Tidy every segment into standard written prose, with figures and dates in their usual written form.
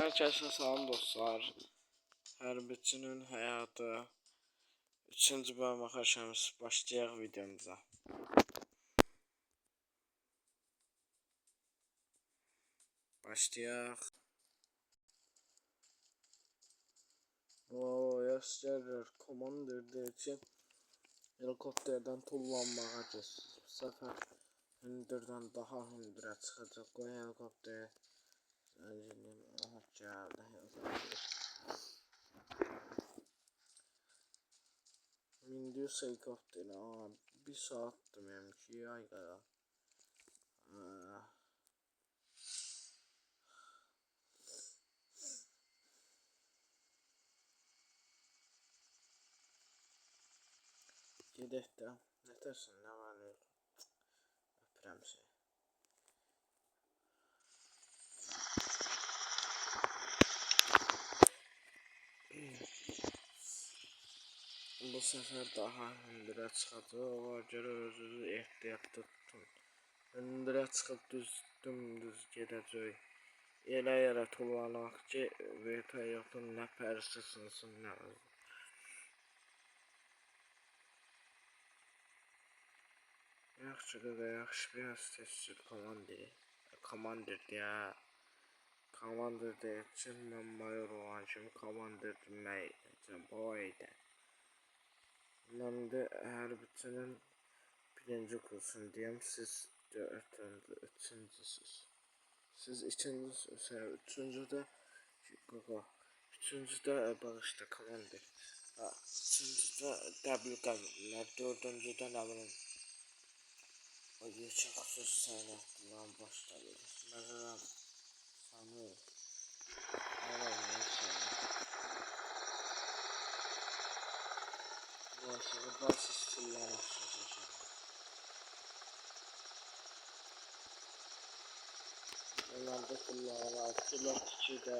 Herkese salam dostlar. Hərbçinin həyatı 3-cü bölümə xoş gəlmisiniz. Başlayaq videomuza. Başlayaq. Yaşlar komandirdir ki helikopterdən tullanmağa geçsin. Bu səfər hündürdən daha hündürə çıxacaq. Qoy helikopter gəldi. Mindius helikopteri. Bir saatdir mənimki. Ay qara. Gedək də. Nətərsən, nə var? Öpürəm səni. Bu səfər daha hündürə çıxacaq. Ona görə özünüzü ehtiyatlı tutun. Hündürə çıxıb dümdüz gedəcək. Elə yerə tullanaq ki, vertolyotun nə pərisi sınsın, nə özü. Yaxşı qaqa, yaxşı, biraz tez komandiri. Komandir deyə. Komandir deyə ki, mən mayor olan kimi komandir deməkdir. Bu ayda. Mən də hərbçinin birinci kursunu deyəm, siz üçüncüsüz. Siz ikincisiniz, üçüncüdə qaqa. Üçüncüdə bağışda komandir. Üçüncüdə dəbilqəmirlər, dördüncüdə nə bilim. O yekək xüsus sənətdən başlayır. Məsələn, səni bu aşağı baş istillər açacaq. Onlarda kullanılar. Pilot 2'də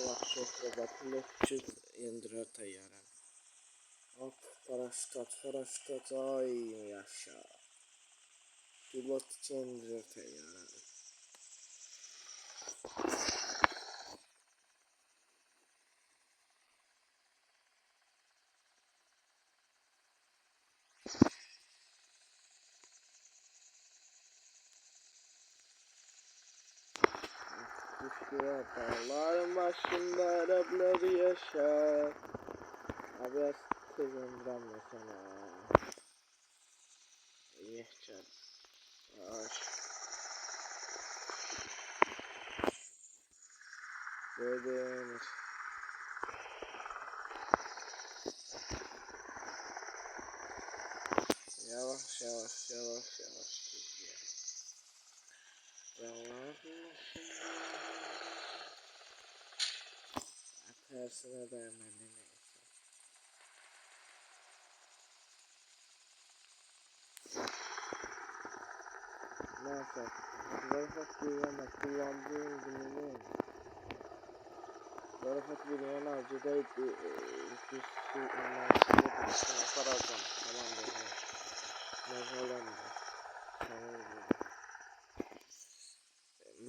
yaxşı oturur. Pilot 2 indirər təyyarəni. Hop, paraşüt, ay yaşa. Pilot 2 indirir təyyarəni. Düşüyor dağların başında Ərəblər yaşar. Biraz tez indirəm məsələ. Yəhkər. Gördüğünüz. Yavaş gidiyor. Tersine değmedi neyse. Neyse. Zarafat bir kullandığım gününü Zarafat bir yana acıdaydı. Bir paralcan. Tamam dedi. Mezalandı.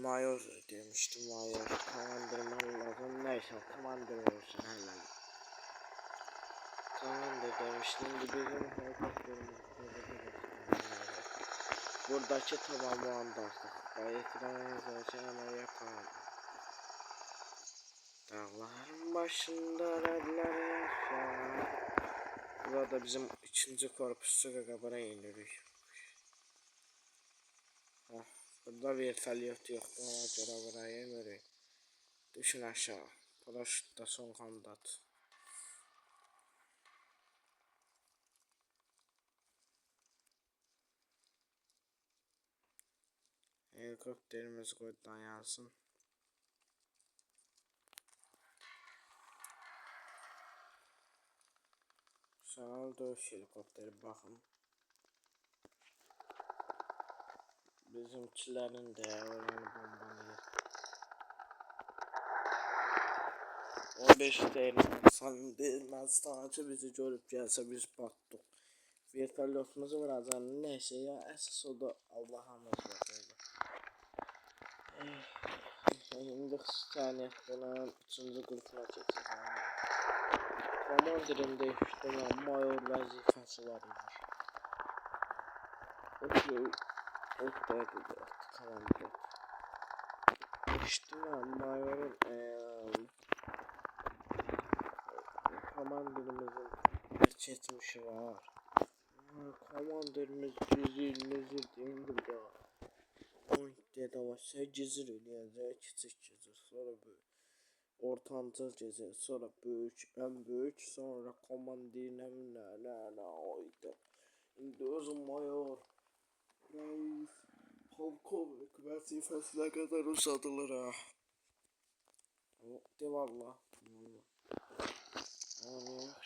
Mayor demiştim, mayor komandırman lazım. Neyse komandır olsun hemen. Komandır demiştim. Bizim helikopterimiz buradaki tamamlandırdık. Ekranımız açana yapalım. Dağların başında Ərəblər yaşar. Burada bizim 2. korpusu qaqabara inirik. Burada vertolyot yoxdur, ona görə buraya inirik. Düşün aşağı. Paraşütdə son kandat. Helikopterimiz qoy dayansın. Sağ dövüş helikopteri baxın. Bizimkilərin də oranı bombalayır. 15 deyilməz. Bilməz ki bizi görüb gəlsə biz batdıq. Vertolyotumuzu vuracaq. Neyse ya, əsas o da Allah'ımız var. Şimdi Staniyet'den 3. qrupuna keçəcəm. Komandirin değiştirmə mayor vəzifəsi var imiş. O dəqiqə komandir. Değiştirmə mayorun komandirimizin keçmişi var. Komandirimiz gizir deyindir ya. 17'de var. 8 eləyəcək, kiçik gizir, sonra böyük. Ortancıl gizir, sonra böyük, ən böyük, sonra komandirlə nə oydu. İndi özüm mayor, reis, polkovnik vəzifəsinə qədər uzadılır ha. De valla.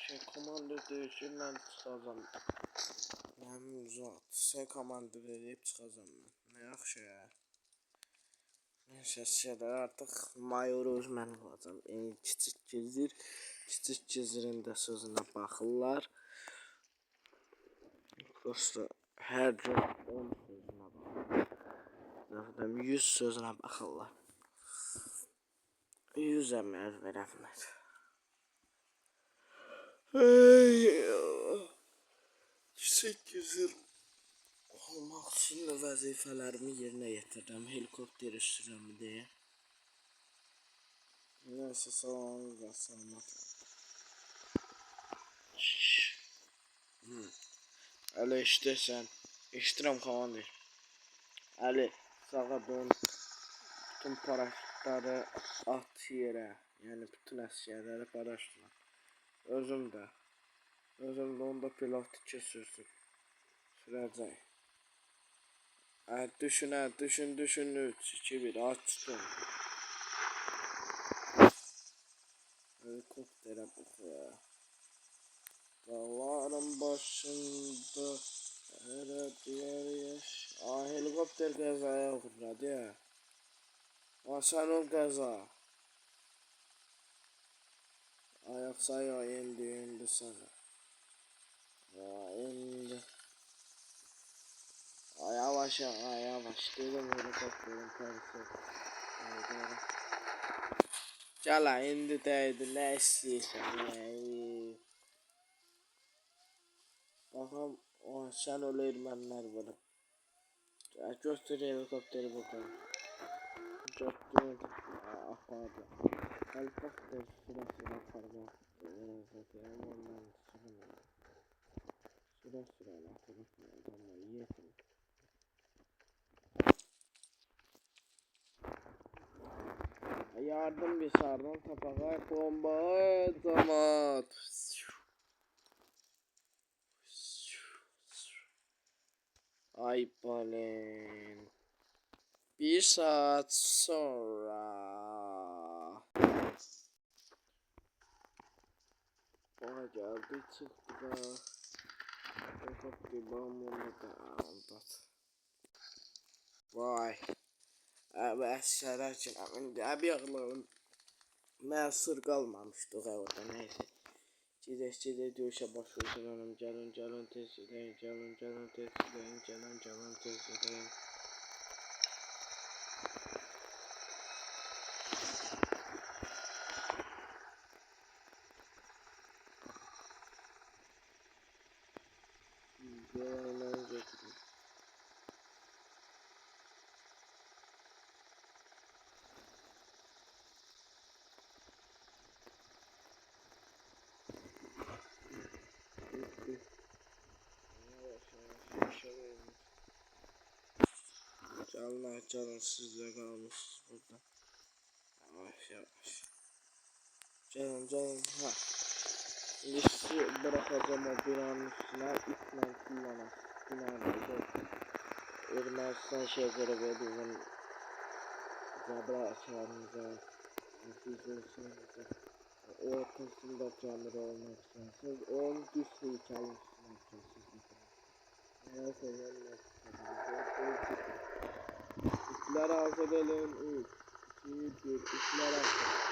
Şey komandir değişir, mən çıxacam. Mənim uzat. Sen komandir edib çıxacam mən. Ne yaxşı ya. Neyse şeyler artık mayor öz mən olacam. Kiçik gizir. Kiçik gizirin də sözünə baxırlar. Prosta hər gün 10 sözünə baxırlar. 100 sözünə baxırlar. 100 əməl verəmlər. Kiçik gizir olmaq üçün də vəzifələrimi yerinə yetirdim. Helikopter sürürəm deyə. Neyse salamat. Ali işte sen. İştirəm komandir. Ali sağa dön. Bütün paraşütləri at yerə. Yəni bütün əsgərləri paraşütlə. Özüm də onda pilot 2 sürsün. Sürəcək. Düşün 3, 2, 1 açdım. Helikopterə bax ya. Dağların başında hələ diğer yaş. Helikopter qəzaya uğradı ya. Sen ol qəza. Ayak sayı indi sana. İndi. Yavaş. Dedim helikopterin tersi. Gel indi değdi. Ne istiyorsan ya. Bakalım sen öyle ermenler var. Göster helikopteri bakalım. Göster. Pardon. Helikopter sırasına parmak. Sırasına adamlar yesin. Yardım bir sardan tapağa bomba damat. Ay balen. 1 saat sonra. Bana geldi çıktı da. Helikopter bağımlılığına da aldat. Vay. Abi əşşərə üçün abi ağlığım. Mən sır qalmamışdı orada neyse. Gedək döyüşə başlayalım. Gəlin tez gedək. Canın sizde kalmışsınız burada. Yavaş. Canım ha. Listesi bırakacağım o binanın üstüne iple kullanan. Binada Ermənistan şeyleri ve bizim Zabra şehrimize ortasında camide olmak isterseniz onun düz heykelin üstüne yapacağız. İpler arz edelim. 3, 2, 1. İpler arz edelim.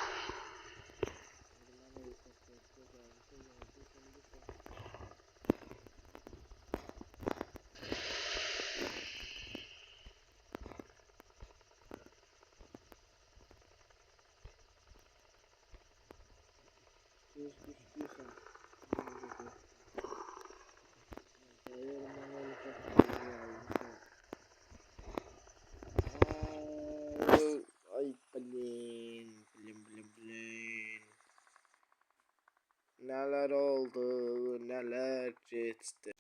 düştüysen. Ay blin blin blin blin. Neler oldu neler geçti.